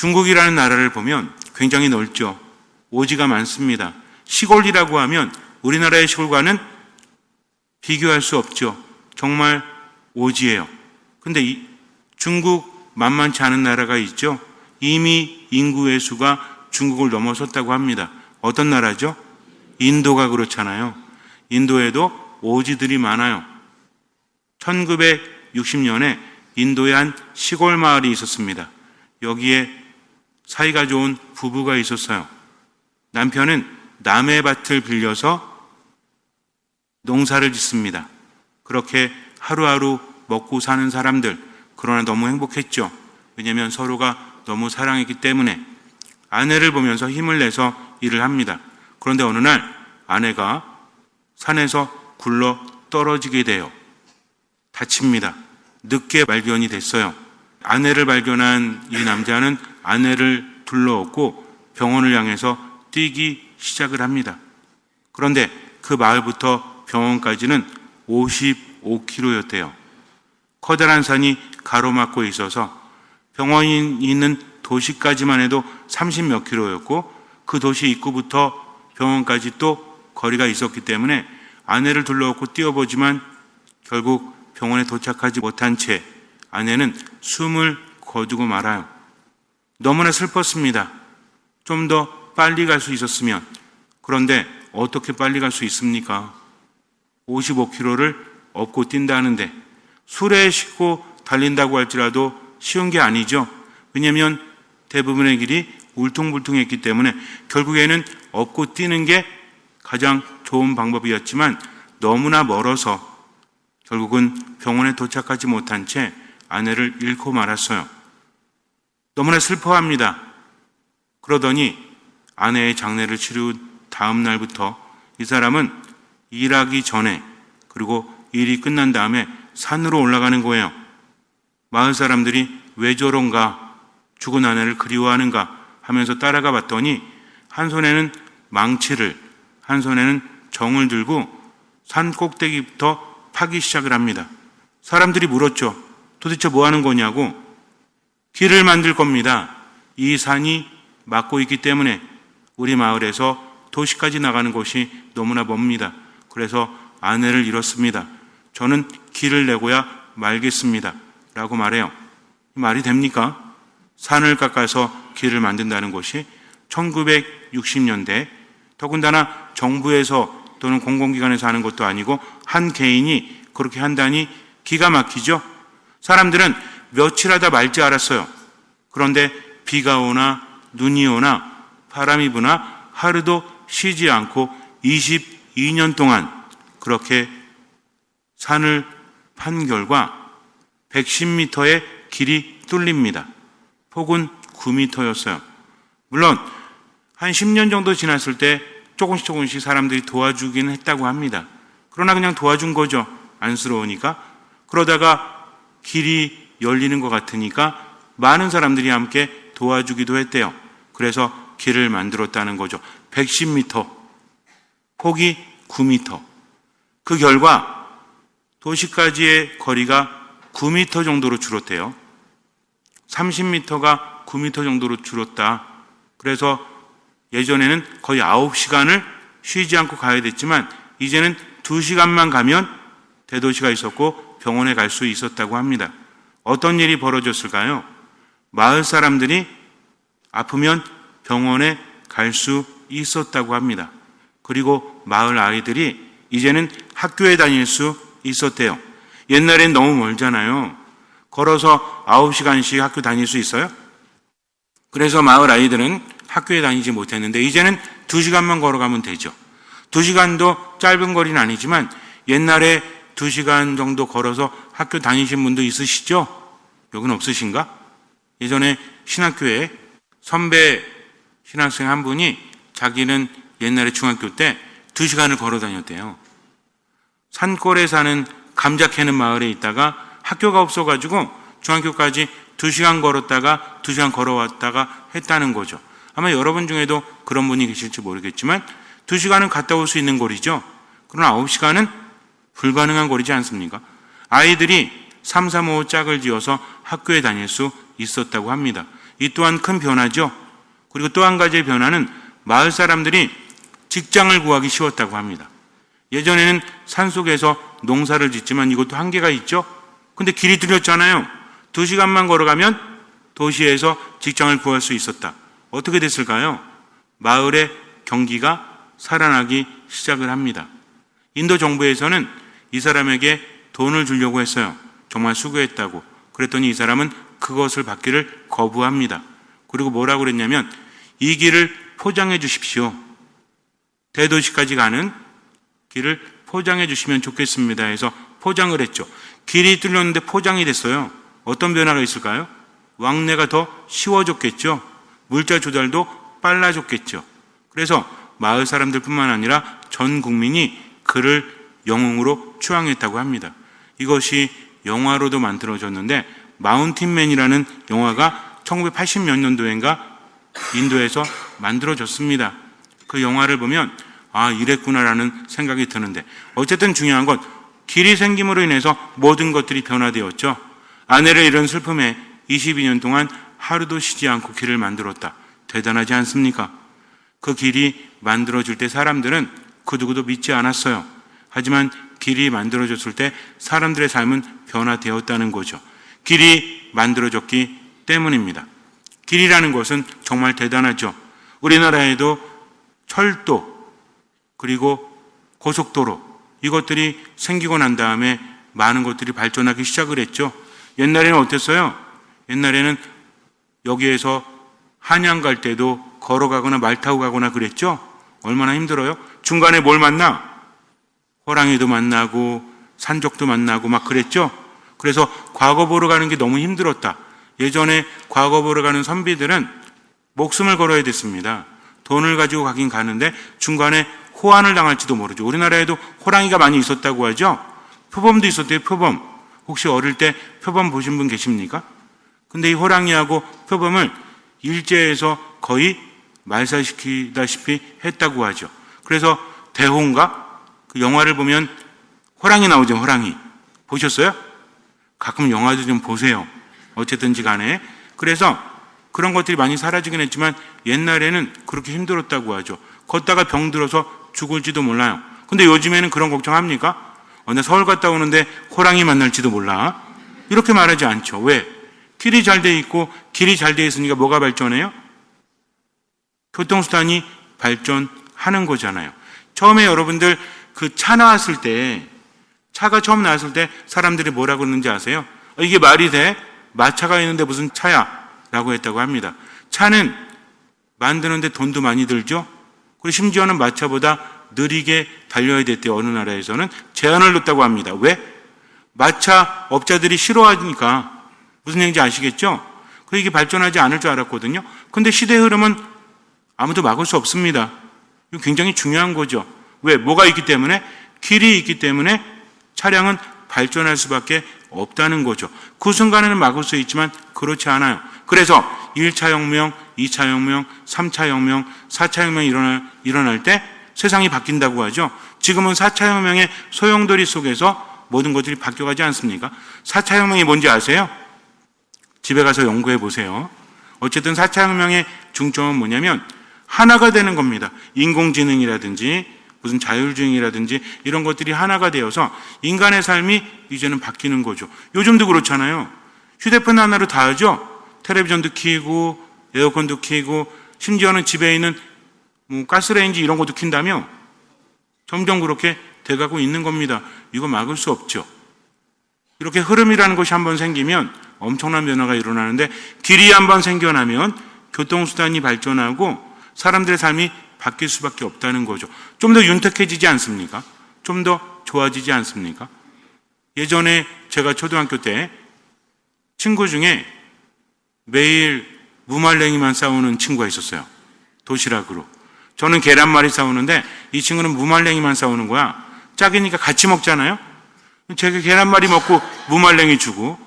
중국이라는 나라를 보면 굉장히 넓죠. 오지가 많습니다. 시골이라고 하면 우리나라의 시골과는 비교할 수 없죠. 정말 오지예요. 근데 중국 만만치 않은 나라가 있죠. 이미 인구의 수가 중국을 넘어섰다고 합니다. 어떤 나라죠? 인도가 그렇잖아요. 인도에도 오지들이 많아요. 1960년에 인도에 한 시골 마을이 있었습니다. 여기에 사이가 좋은 부부가 있었어요. 남편은 남의 밭을 빌려서 농사를 짓습니다. 그렇게 하루하루 먹고 사는 사람들, 그러나 너무 행복했죠. 왜냐하면 서로가 너무 사랑했기 때문에. 아내를 보면서 힘을 내서 일을 합니다. 그런데 어느 날 아내가 산에서 굴러 떨어지게 돼요. 다칩니다. 늦게 발견이 됐어요. 아내를 발견한 이 남자는 아내를 둘러엎고 병원을 향해서 뛰기 시작을 합니다. 그런데 그 마을부터 병원까지는 55km였대요. 커다란 산이 가로막고 있어서 병원이 있는 도시까지만 해도 30몇 킬로였고 그 도시 입구부터 병원까지 또 거리가 있었기 때문에 아내를 둘러엎고 뛰어보지만 결국 병원에 도착하지 못한 채 아내는 숨을 거두고 말아요. 너무나 슬펐습니다. 좀 더 빨리 갈 수 있었으면. 그런데 어떻게 빨리 갈 수 있습니까? 55km를 업고 뛴다는데 술에 싣고 달린다고 할지라도 쉬운 게 아니죠. 왜냐하면 대부분의 길이 울퉁불퉁했기 때문에 결국에는 업고 뛰는 게 가장 좋은 방법이었지만 너무나 멀어서 결국은 병원에 도착하지 못한 채 아내를 잃고 말았어요. 너무나 슬퍼합니다. 그러더니 아내의 장례를 치른 다음 날부터 이 사람은 일하기 전에 그리고 일이 끝난 다음에 산으로 올라가는 거예요. 마을 사람들이 왜 저런가, 죽은 아내를 그리워하는가 하면서 따라가 봤더니 한 손에는 망치를, 한 손에는 정을 들고 산 꼭대기부터 파기 시작을 합니다. 사람들이 물었죠. 도대체 뭐 하는 거냐고. 길을 만들 겁니다. 이 산이 막고 있기 때문에 우리 마을에서 도시까지 나가는 곳이 너무나 멉니다. 그래서 아내를 잃었습니다. 저는 길을 내고야 말겠습니다. 라고 말해요. 말이 됩니까? 산을 깎아서 길을 만든다는 것이 1960년대 더군다나 정부에서 또는 공공기관에서 하는 것도 아니고 한 개인이 그렇게 한다니 기가 막히죠. 사람들은 며칠 하다 말지 알았어요. 그런데 비가 오나 눈이 오나 바람이 부나 하루도 쉬지 않고 22년 동안 그렇게 산을 판 결과 110m의 길이 뚫립니다. 폭은 9m였어요. 물론 한 10년 정도 지났을 때 조금씩 사람들이 도와주긴 했다고 합니다. 그러나 그냥 도와준 거죠. 안쓰러우니까. 그러다가 길이 열리는 것 같으니까 많은 사람들이 함께 도와주기도 했대요. 그래서 길을 만들었다는 거죠. 110m, 폭이 9m. 그 결과 도시까지의 거리가 9m 정도로 줄었대요. 30m가 9m 정도로 줄었다. 그래서 예전에는 거의 9시간을 쉬지 않고 가야 됐지만 이제는 2시간만 가면 대도시가 있었고 병원에 갈 수 있었다고 합니다. 어떤 일이 벌어졌을까요? 마을 사람들이 아프면 병원에 갈 수 있었다고 합니다. 그리고 마을 아이들이 이제는 학교에 다닐 수 있었대요. 옛날엔 너무 멀잖아요. 걸어서 9시간씩 학교 다닐 수 있어요? 그래서 마을 아이들은 학교에 다니지 못했는데 이제는 2시간만 걸어가면 되죠. 2시간도 짧은 거리는 아니지만 옛날에 2시간 정도 걸어서 학교 다니신 분도 있으시죠? 여기는 없으신가? 예전에 신학교에 선배 신학생 한 분이 자기는 옛날에 중학교 때 2시간을 걸어 다녔대요. 산골에 사는 감자 캐는 마을에 있다가 학교가 없어가지고 중학교까지 2시간 걸었다가 2시간 걸어왔다가 했다는 거죠. 아마 여러분 중에도 그런 분이 계실지 모르겠지만 2시간은 갔다 올 수 있는 거리죠. 그러나 9시간은 불가능한 거리지 않습니까? 아이들이 3, 3, 5 짝을 지어서 학교에 다닐 수 있었다고 합니다. 이 또한 큰 변화죠. 그리고 또 한 가지의 변화는 마을 사람들이 직장을 구하기 쉬웠다고 합니다. 예전에는 산속에서 농사를 짓지만 이것도 한계가 있죠. 근데 길이 뚫렸잖아요. 2시간만 걸어가면 도시에서 직장을 구할 수 있었다. 어떻게 됐을까요? 마을의 경기가 살아나기 시작을 합니다. 인도 정부에서는 이 사람에게 돈을 주려고 했어요. 정말 수고했다고. 그랬더니 이 사람은 그것을 받기를 거부합니다. 그리고 뭐라고 그랬냐면 이 길을 포장해 주십시오. 대도시까지 가는 길을 포장해 주시면 좋겠습니다 해서 포장을 했죠. 길이 뚫렸는데 포장이 됐어요. 어떤 변화가 있을까요? 왕래가 더 쉬워졌겠죠. 물자 조달도 빨라졌겠죠. 그래서 마을 사람들뿐만 아니라 전 국민이 그를 영웅으로 추앙했다고 합니다. 이것이 영화로도 만들어졌는데 마운틴맨이라는 영화가 1980몇 년도인가 인도에서 만들어졌습니다. 그 영화를 보면 아 이랬구나라는 생각이 드는데 어쨌든 중요한 건 길이 생김으로 인해서 모든 것들이 변화되었죠. 아내를 잃은 슬픔에 22년 동안 하루도 쉬지 않고 길을 만들었다. 대단하지 않습니까? 그 길이 만들어질 때 사람들은 그 누구도 믿지 않았어요. 하지만 길이 만들어졌을 때 사람들의 삶은 변화되었다는 거죠. 길이 만들어졌기 때문입니다. 길이라는 것은 정말 대단하죠. 우리나라에도 철도 그리고 고속도로 이것들이 생기고 난 다음에 많은 것들이 발전하기 시작을 했죠. 옛날에는 어땠어요? 옛날에는 여기에서 한양 갈 때도 걸어가거나 말 타고 가거나 그랬죠. 얼마나 힘들어요? 중간에 뭘 만나? 호랑이도 만나고 산적도 만나고 막 그랬죠. 그래서 과거 보러 가는 게 너무 힘들었다. 예전에 과거 보러 가는 선비들은 목숨을 걸어야 됐습니다. 돈을 가지고 가긴 가는데 중간에 호환을 당할지도 모르죠. 우리나라에도 호랑이가 많이 있었다고 하죠. 표범도 있었대요. 표범. 혹시 어릴 때 표범 보신 분 계십니까? 근데 이 호랑이하고 표범을 일제에서 거의 말살시키다시피 했다고 하죠. 그래서 대호인가? 그 영화를 보면 호랑이 나오죠. 호랑이. 보셨어요? 가끔 영화도 좀 보세요. 어쨌든지 간에. 그래서 그런 것들이 많이 사라지긴 했지만 옛날에는 그렇게 힘들었다고 하죠. 걷다가 병 들어서 죽을지도 몰라요. 근데 요즘에는 그런 걱정합니까? 나 서울 갔다 오는데 호랑이 만날지도 몰라. 이렇게 말하지 않죠. 왜? 길이 잘 돼 있고 길이 잘 돼 있으니까 뭐가 발전해요? 교통수단이 발전하는 거잖아요. 처음에 여러분들 그 차 나왔을 때 차가 처음 나왔을 때 사람들이 뭐라고 그러는지 아세요? 이게 말이 돼? 마차가 있는데 무슨 차야? 라고 했다고 합니다. 차는 만드는데 돈도 많이 들죠? 그리고 심지어는 마차보다 느리게 달려야 됐대요. 어느 나라에서는 제한을 뒀다고 합니다. 왜? 마차 업자들이 싫어하니까. 무슨 얘기인지 아시겠죠? 그 이게 발전하지 않을 줄 알았거든요. 근데 시대의 흐름은 아무도 막을 수 없습니다. 이거 굉장히 중요한 거죠. 왜? 뭐가 있기 때문에? 길이 있기 때문에 차량은 발전할 수밖에 없다는 거죠. 그 순간에는 막을 수 있지만 그렇지 않아요. 그래서 1차 혁명, 2차 혁명, 3차 혁명, 4차 혁명이 일어날 때 세상이 바뀐다고 하죠. 지금은 4차 혁명의 소용돌이 속에서 모든 것들이 바뀌어가지 않습니까? 4차 혁명이 뭔지 아세요? 집에 가서 연구해 보세요. 어쨌든 4차 혁명의 중점은 뭐냐면 하나가 되는 겁니다. 인공지능이라든지 무슨 자율주행이라든지 이런 것들이 하나가 되어서 인간의 삶이 이제는 바뀌는 거죠. 요즘도 그렇잖아요. 휴대폰 하나로 다 하죠. 텔레비전도 켜고 에어컨도 켜고 심지어는 집에 있는 가스레인지 이런 것도 킨다며 점점 그렇게 돼가고 있는 겁니다. 이거 막을 수 없죠. 이렇게 흐름이라는 것이 한번 생기면 엄청난 변화가 일어나는데 길이 한번 생겨나면 교통수단이 발전하고 사람들의 삶이 바뀔 수밖에 없다는 거죠. 좀 더 윤택해지지 않습니까? 좀 더 좋아지지 않습니까? 예전에 제가 초등학교 때 친구 중에 매일 무말랭이만 싸우는 친구가 있었어요. 도시락으로. 저는 계란말이 싸우는데 이 친구는 무말랭이만 싸우는 거야. 짝이니까 같이 먹잖아요. 제가 계란말이 먹고 무말랭이 주고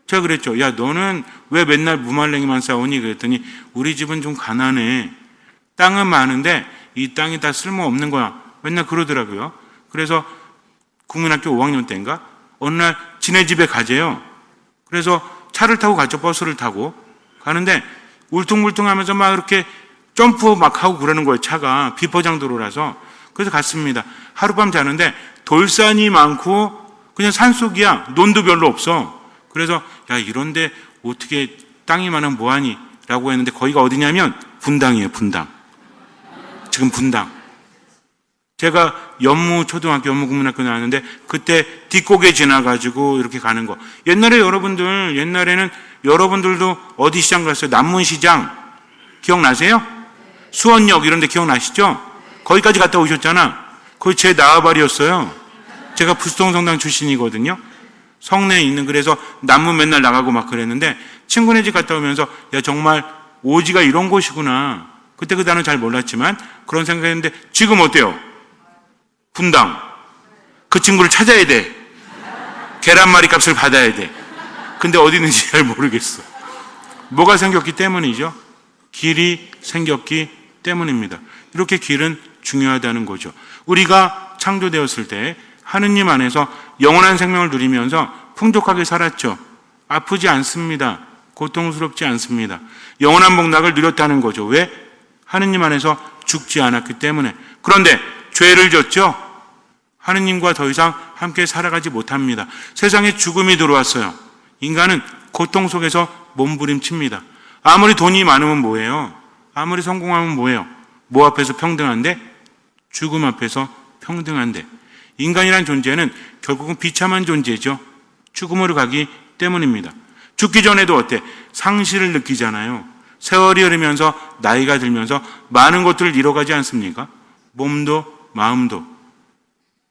제가 그랬죠. 야 너는 왜 맨날 무말랭이만 싸우니? 그랬더니 우리 집은 좀 가난해. 땅은 많은데 이 땅이 다 쓸모없는 거야. 맨날 그러더라고요. 그래서 국민학교 5학년 때인가 어느 날 지네 집에 가재요. 그래서 차를 타고 갔죠. 버스를 타고 가는데 울퉁불퉁하면서 막 이렇게 점프 막 하고 그러는 거예요. 차가 비포장도로라서. 그래서 갔습니다. 하룻밤 자는데 돌산이 많고 그냥 산속이야. 논도 별로 없어. 그래서 야, 이런데 어떻게 땅이 많으면 뭐하니? 라고 했는데 거기가 어디냐면 분당이에요. 분당. 지금 분당. 제가 연무초등학교, 연무국민학교 나왔는데 그때 뒷고개 지나가지고 이렇게 가는 거. 옛날에는 여러분들도 어디 시장 갔어요? 남문시장. 기억나세요? 수원역 이런 데 기억나시죠? 거기까지 갔다 오셨잖아. 거기 제 나와바리였어요. 제가 부수동성당 출신이거든요. 성내에 있는, 그래서 남문 맨날 나가고 막 그랬는데 친구네 집 갔다 오면서 야, 정말 오지가 이런 곳이구나. 그때 그 단어 잘 몰랐지만 그런 생각했는데 지금 어때요? 분당. 그 친구를 찾아야 돼. 계란말이 값을 받아야 돼. 근데 어디 있는지 잘 모르겠어. 뭐가 생겼기 때문이죠? 길이 생겼기 때문입니다. 이렇게 길은 중요하다는 거죠. 우리가 창조되었을 때 하느님 안에서 영원한 생명을 누리면서 풍족하게 살았죠. 아프지 않습니다. 고통스럽지 않습니다. 영원한 복락을 누렸다는 거죠. 왜? 하느님 안에서 죽지 않았기 때문에. 그런데 죄를 졌죠. 하느님과 더 이상 함께 살아가지 못합니다. 세상에 죽음이 들어왔어요. 인간은 고통 속에서 몸부림칩니다. 아무리 돈이 많으면 뭐예요? 아무리 성공하면 뭐예요? 뭐 앞에서 평등한데? 죽음 앞에서 평등한데. 인간이란 존재는 결국은 비참한 존재죠. 죽음으로 가기 때문입니다. 죽기 전에도 어때? 상실을 느끼잖아요. 세월이 흐르면서 나이가 들면서 많은 것들을 잃어가지 않습니까? 몸도 마음도.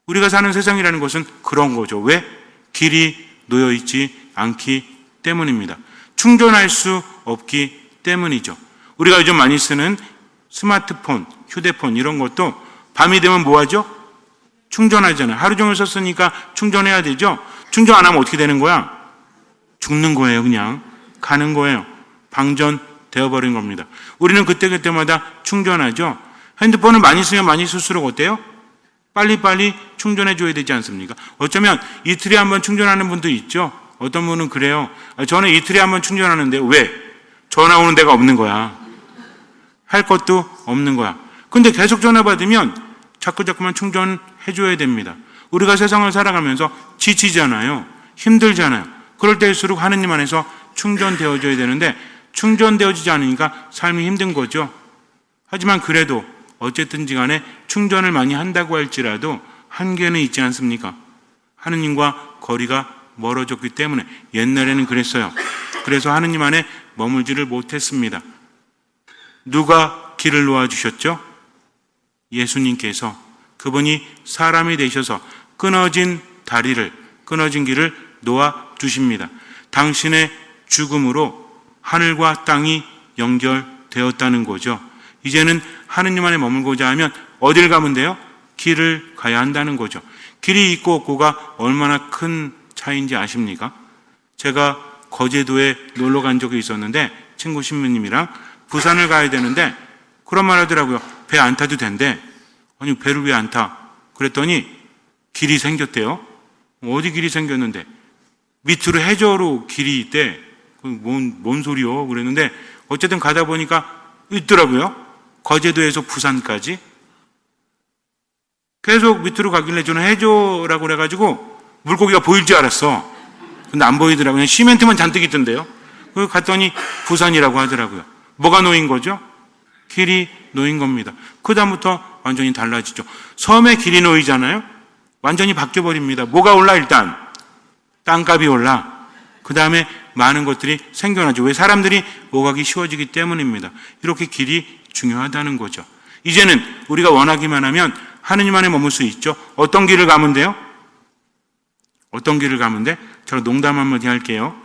우리가 사는 세상이라는 것은 그런 거죠. 왜? 길이 놓여있지 않기 때문입니다. 충전할 수 없기 때문이죠. 우리가 요즘 많이 쓰는 스마트폰, 휴대폰 이런 것도 밤이 되면 뭐하죠? 충전하잖아요. 하루 종일 썼으니까 충전해야 되죠. 충전 안 하면 어떻게 되는 거야? 죽는 거예요. 그냥 가는 거예요. 방전되어버린 겁니다. 우리는 그때그때마다 충전하죠. 핸드폰을 많이 쓰면 많이 쓸수록 어때요? 빨리빨리 충전해줘야 되지 않습니까? 어쩌면 이틀에 한 번 충전하는 분도 있죠. 어떤 분은 그래요. 저는 이틀에 한 번 충전하는데 왜? 전화 오는 데가 없는 거야. 할 것도 없는 거야. 근데 계속 전화 받으면 자꾸만 충전해줘야 됩니다. 우리가 세상을 살아가면서 지치잖아요. 힘들잖아요. 그럴 때일수록 하느님 안에서 충전되어줘야 되는데 충전되어지지 않으니까 삶이 힘든 거죠. 하지만 그래도 어쨌든지 간에 충전을 많이 한다고 할지라도 한계는 있지 않습니까? 하느님과 거리가 멀어졌기 때문에. 옛날에는 그랬어요. 그래서 하느님 안에 머물지를 못했습니다. 누가 길을 놓아주셨죠? 예수님께서. 그분이 사람이 되셔서 끊어진 다리를, 끊어진 길을 놓아주십니다. 당신의 죽음으로 하늘과 땅이 연결되었다는 거죠. 이제는 하느님 안에 머물고자 하면 어딜 가면 돼요? 길을 가야 한다는 거죠. 길이 있고 없고가 얼마나 큰 차이인지 아십니까? 제가 거제도에 놀러 간 적이 있었는데 친구 신부님이랑 부산을 가야 되는데 그런 말 하더라고요. 배 안 타도 된대. 아니, 배를 왜 안 타? 그랬더니 길이 생겼대요. 어디 길이 생겼는데? 밑으로 해저로 길이 있대. 뭔 소리요? 그랬는데 어쨌든 가다 보니까 있더라고요. 거제도에서 부산까지. 계속 밑으로 가길래 저는 해저라고 그래가지고 물고기가 보일 줄 알았어. 근데 안 보이더라고요. 그냥 시멘트만 잔뜩 있던데요. 그래서 갔더니 부산이라고 하더라고요. 뭐가 놓인 거죠? 길이 놓인 겁니다. 그 다음부터 완전히 달라지죠. 섬에 길이 놓이잖아요. 완전히 바뀌어버립니다. 뭐가 올라? 일단 땅값이 올라. 그 다음에 많은 것들이 생겨나죠. 왜? 사람들이 오가기 쉬워지기 때문입니다. 이렇게 길이 중요하다는 거죠. 이제는 우리가 원하기만 하면 하느님 안에 머물 수 있죠. 어떤 길을 가면 돼요? 어떤 길을 가면 돼? 제가 농담 한마디 할게요.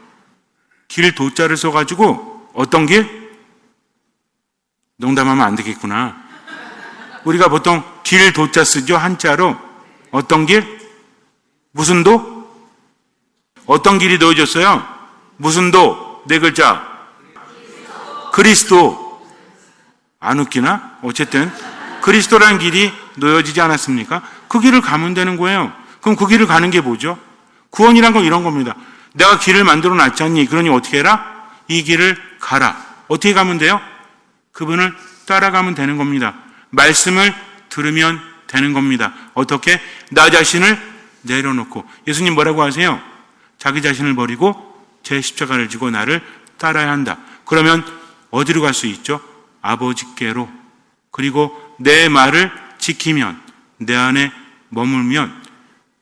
길 도자를 써가지고 어떤 길? 농담하면 안 되겠구나. 우리가 보통 길 도자 쓰죠. 한자로. 어떤 길? 무슨 도? 어떤 길이 놓여졌어요? 무슨 도? 네 글자. 그리스도. 안 웃기나? 어쨌든 그리스도라는 길이 놓여지지 않았습니까? 그 길을 가면 되는 거예요. 그럼 그 길을 가는 게 뭐죠? 구원이란 건 이런 겁니다. 내가 길을 만들어 놨지 않니? 그러니 어떻게 해라? 이 길을 가라. 어떻게 가면 돼요? 그분을 따라가면 되는 겁니다. 말씀을 들으면 되는 겁니다. 어떻게? 나 자신을 내려놓고. 예수님 뭐라고 하세요? 자기 자신을 버리고 제 십자가를 지고 나를 따라야 한다. 그러면 어디로 갈 수 있죠? 아버지께로. 그리고 내 말을 지키면, 내 안에 머물면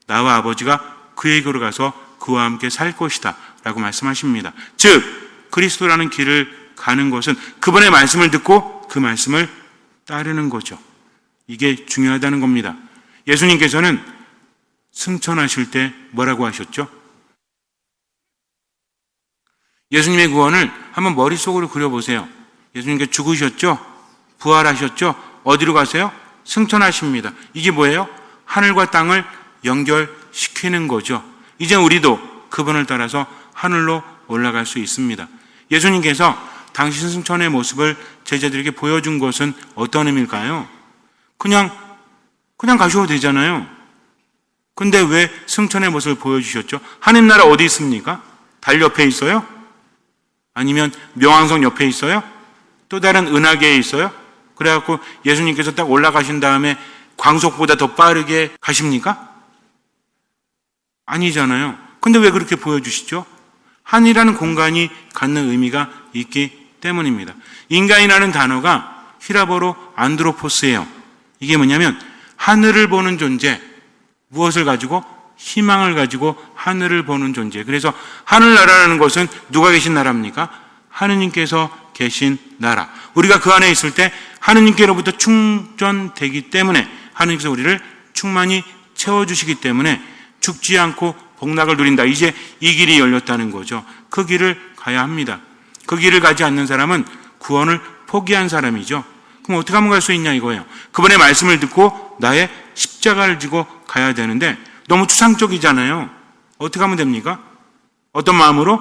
나와 아버지가 그에게로 가서 그와 함께 살 것이다 라고 말씀하십니다. 즉 그리스도라는 길을 가는 것은 그분의 말씀을 듣고 그 말씀을 따르는 거죠. 이게 중요하다는 겁니다. 예수님께서는 승천하실 때 뭐라고 하셨죠? 예수님의 구원을 한번 머릿속으로 그려보세요. 예수님께 죽으셨죠? 부활하셨죠? 어디로 가세요? 승천하십니다. 이게 뭐예요? 하늘과 땅을 연결시키는 거죠. 이제 우리도 그분을 따라서 하늘로 올라갈 수 있습니다. 예수님께서 당신 승천의 모습을 제자들에게 보여준 것은 어떤 의미일까요? 그냥 가셔도 되잖아요. 근데 왜 승천의 모습을 보여주셨죠? 하늘나라 어디 있습니까? 달 옆에 있어요? 아니면 명왕성 옆에 있어요? 또 다른 은하계에 있어요? 그래갖고 예수님께서 딱 올라가신 다음에 광속보다 더 빠르게 가십니까? 아니잖아요. 근데 왜 그렇게 보여주시죠? 하늘이라는 공간이 갖는 의미가 있기 때문입니다. 인간이라는 단어가 히라보로 안드로포스예요. 이게 뭐냐면 하늘을 보는 존재, 무엇을 가지고? 희망을 가지고 하늘을 보는 존재. 그래서 하늘나라라는 것은 누가 계신 나라입니까? 하느님께서 계신 나라. 우리가 그 안에 있을 때 하느님께로부터 충전되기 때문에 하느님께서 우리를 충만히 채워주시기 때문에 죽지 않고 복락을 누린다. 이제 이 길이 열렸다는 거죠. 그 길을 가야 합니다. 그 길을 가지 않는 사람은 구원을 포기한 사람이죠. 그럼 어떻게 하면 갈 수 있냐 이거예요. 그분의 말씀을 듣고 나의 십자가를 지고 가야 되는데 너무 추상적이잖아요. 어떻게 하면 됩니까? 어떤 마음으로?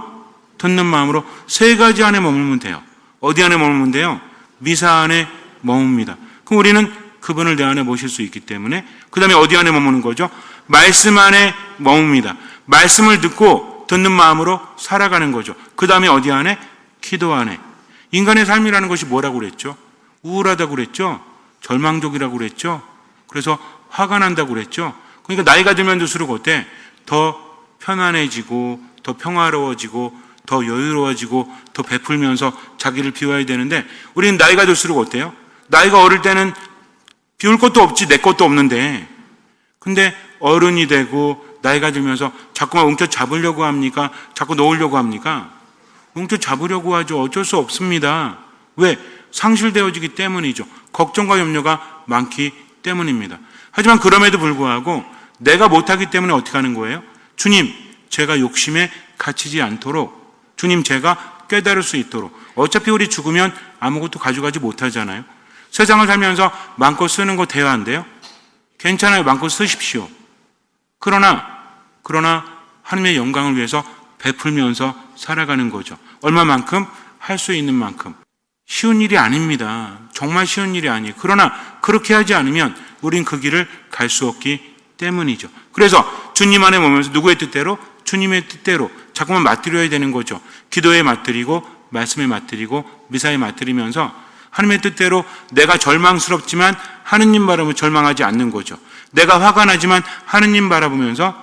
듣는 마음으로 세 가지 안에 머물면 돼요. 어디 안에 머물면 돼요? 미사 안에 머뭅니다. 그럼 우리는 그분을 내 안에 모실 수 있기 때문에 그 다음에 어디 안에 머무는 거죠? 말씀 안에 머뭅니다. 말씀을 듣고 듣는 마음으로 살아가는 거죠. 그 다음에 어디 안에? 기도 안에. 인간의 삶이라는 것이 뭐라고 그랬죠? 우울하다고 그랬죠? 절망적이라고 그랬죠? 그래서 화가 난다고 그랬죠? 그러니까 나이가 들면 들수록 어때? 더 편안해지고 더 평화로워지고 더 여유로워지고 더 베풀면서 자기를 비워야 되는데 우리는 나이가 들수록 어때요? 나이가 어릴 때는 비울 것도 없지 내 것도 없는데 근데 어른이 되고 나이가 들면서 자꾸만 웅켜 잡으려고 합니까? 자꾸 놓으려고 합니까? 웅켜 잡으려고 하죠. 어쩔 수 없습니다. 왜? 상실되어지기 때문이죠. 걱정과 염려가 많기 때문입니다. 하지만 그럼에도 불구하고 내가 못하기 때문에 어떻게 하는 거예요? 주님, 제가 욕심에 갇히지 않도록 주님, 제가 깨달을 수 있도록 어차피 우리 죽으면 아무것도 가져가지 못하잖아요. 세상을 살면서 마음껏 쓰는 거 돼야 안 돼요? 괜찮아요. 마음껏 쓰십시오. 그러나 하나님의 영광을 위해서 베풀면서 살아가는 거죠. 얼마만큼? 할 수 있는 만큼. 쉬운 일이 아닙니다. 정말 쉬운 일이 아니에요. 그러나 그렇게 하지 않으면 우린 그 길을 갈 수 없기 때문이죠. 그래서 주님 안에 머물면서 누구의 뜻대로? 주님의 뜻대로 자꾸만 맞들여야 되는 거죠. 기도에 맞들이고 말씀에 맞들이고 미사에 맞들이면서 하나님의 뜻대로 내가 절망스럽지만 하느님 바라보면 절망하지 않는 거죠. 내가 화가 나지만 하느님 바라보면서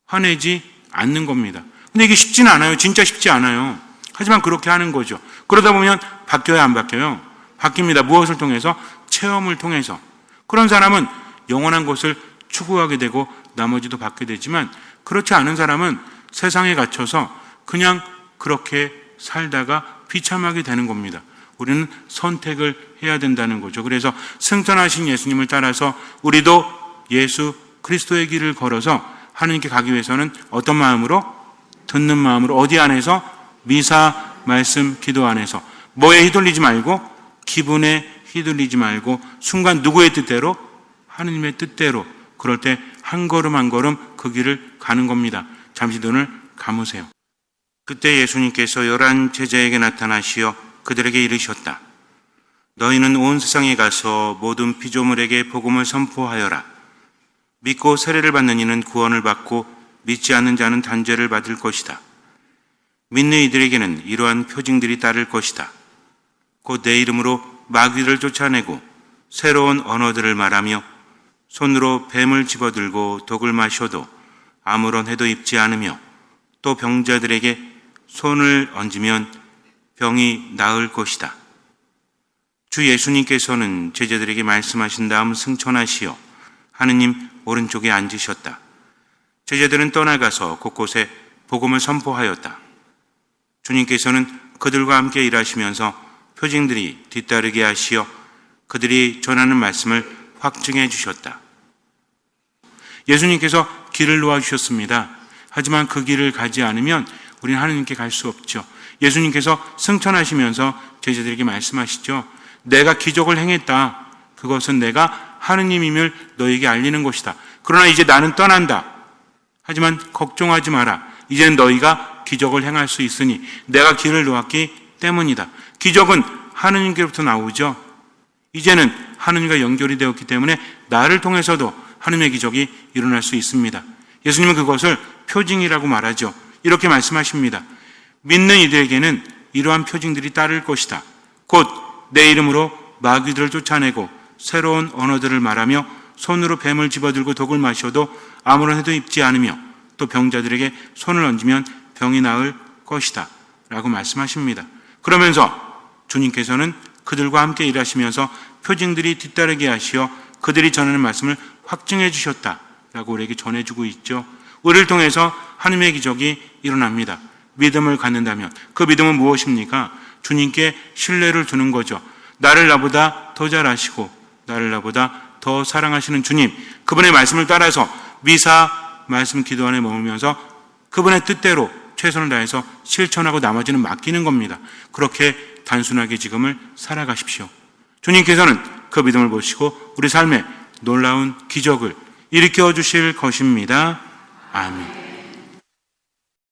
화내지 않는 겁니다. 근데 이게 쉽지는 않아요. 진짜 쉽지 않아요. 하지만 그렇게 하는 거죠. 그러다 보면 바뀌어요, 안 바뀌어요? 바뀝니다. 무엇을 통해서? 체험을 통해서. 그런 사람은 영원한 것을 추구하게 되고 나머지도 받게 되지만 그렇지 않은 사람은 세상에 갇혀서 그냥 그렇게 살다가 비참하게 되는 겁니다. 우리는 선택을 해야 된다는 거죠. 그래서 승천하신 예수님을 따라서 우리도 예수 그리스도의 길을 걸어서 하느님께 가기 위해서는 어떤 마음으로? 듣는 마음으로. 어디 안에서? 미사, 말씀, 기도 안에서. 뭐에 휘둘리지 말고 기분에 휘둘리지 말고 순간 누구의 뜻대로? 하느님의 뜻대로. 그럴 때 한 걸음 한 걸음 그 길을 가는 겁니다. 잠시 눈을 감으세요. 그때 예수님께서 11 제자에게 나타나시어 그들에게 이르셨다. 너희는 온 세상에 가서 모든 피조물에게 복음을 선포하여라. 믿고 세례를 받는 이는 구원을 받고 믿지 않는 자는 단죄를 받을 것이다. 믿는 이들에게는 이러한 표징들이 따를 것이다. 곧 내 이름으로 마귀를 쫓아내고 새로운 언어들을 말하며 손으로 뱀을 집어들고 독을 마셔도 아무런 해도 입지 않으며 또 병자들에게 손을 얹으면 병이 나을 것이다. 주 예수님께서는 제자들에게 말씀하신 다음 승천하시어 하느님 오른쪽에 앉으셨다. 제자들은 떠나가서 곳곳에 복음을 선포하였다. 주님께서는 그들과 함께 일하시면서 표징들이 뒤따르게 하시어 그들이 전하는 말씀을 확증해 주셨다. 예수님께서 길을 놓아주셨습니다. 하지만 그 길을 가지 않으면 우리는 하느님께 갈 수 없죠. 예수님께서 승천하시면서 제자들에게 말씀하시죠. 내가 기적을 행했다. 그것은 내가 하느님임을 너에게 알리는 것이다. 그러나 이제 나는 떠난다. 하지만 걱정하지 마라. 이제는 너희가 기적을 행할 수 있으니 내가 길을 놓았기 때문이다. 기적은 하느님께로부터 나오죠. 이제는 하느님과 연결이 되었기 때문에 나를 통해서도 하느님의 기적이 일어날 수 있습니다. 예수님은 그것을 표징이라고 말하죠. 이렇게 말씀하십니다. 믿는 이들에게는 이러한 표징들이 따를 것이다. 곧 내 이름으로 마귀들을 쫓아내고 새로운 언어들을 말하며 손으로 뱀을 집어들고 독을 마셔도 아무런 해도 입지 않으며 또 병자들에게 손을 얹으면 병이 나을 것이다 라고 말씀하십니다. 그러면서 주님께서는 그들과 함께 일하시면서 표징들이 뒤따르게 하시어 그들이 전하는 말씀을 확증해 주셨다라고 우리에게 전해주고 있죠. 우리를 통해서 하나님의 기적이 일어납니다. 믿음을 갖는다면 그 믿음은 무엇입니까? 주님께 신뢰를 두는 거죠. 나를 나보다 더 잘 아시고 나를 나보다 더 사랑하시는 주님, 그분의 말씀을 따라서 미사 말씀 기도 안에 머물면서 그분의 뜻대로 최선을 다해서 실천하고 나머지는 맡기는 겁니다. 그렇게 단순하게 지금을 살아가십시오. 주님께서는 그 믿음을 보시고 우리 삶에 놀라운 기적을 일으켜 주실 것입니다. 아멘.